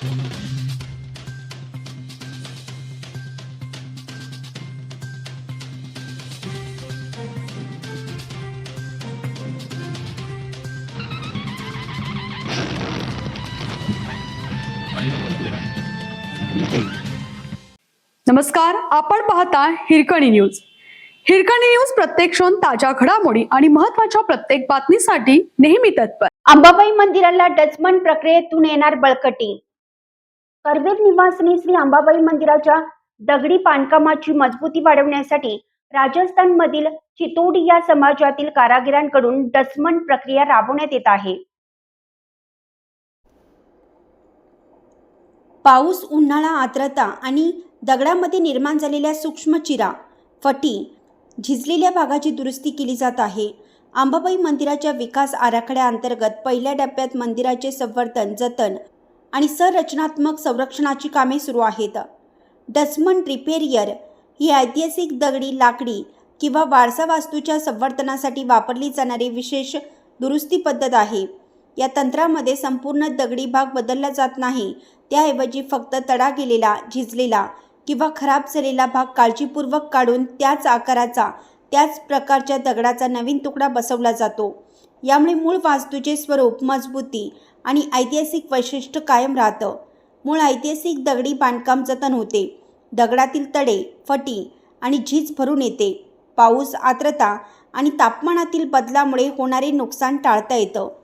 नमस्कार, आपण पाहता हिरकणी न्यूज. हिरकणी न्यूज प्रत्येक क्षण ताज्या घडामोडी आणि महत्त्वाच्या प्रत्येक बातमीसाठी नेहमी तत्पर. अंबाबाई मंदिराला डचमन प्रक्रियेतून येणार बळकटी. करवीर निवासिनी श्री अंबाबाई मंदिराच्या दगडी बांधकामाची मजबूती वाढवण्यासाठी राजस्थान मधील चितोडी या समाजातील कारागिरांकडून डचमन प्रक्रिया राबवण्यात येत आहे. पाऊस, उन्हाळा, आर्द्रता आणि दगडामध्ये निर्माण झालेल्या सूक्ष्म चिरा, फटी, झिजलेल्या भागाची दुरुस्ती केली जात आहे. अंबाबाई मंदिराच्या विकास आराखड्याअंतर्गत पहिल्या टप्प्यात मंदिराचे संवर्धन, जतन आणि संरचनात्मक संरक्षणाची कामे सुरू आहेत. डचमन रिपेरियर ही ऐतिहासिक दगडी, लाकडी किंवा वारसा वास्तूच्या संवर्धनासाठी वापरली जाणारी विशेष दुरुस्ती पद्धत आहे. या तंत्रामध्ये संपूर्ण दगडी भाग बदलला जात नाही, त्याऐवजी फक्त तडा गेलेला, झिजलेला किंवा खराब झालेला भाग काळजीपूर्वक काढून त्याच आकाराचा, त्याच प्रकारच्या दगडाचा नवीन तुकडा बसवला जातो. यामुळे मूळ वास्तूचे स्वरूप, मजबूती आणि ऐतिहासिक वैशिष्ट्य कायम राहतं. मूळ ऐतिहासिक दगडी बांधकाम जतन होते. दगडातील तडे, फटी आणि झीज भरून येते. पाऊस, आर्द्रता आणि तापमानातील बदलामुळे होणारे नुकसान टाळता येतं.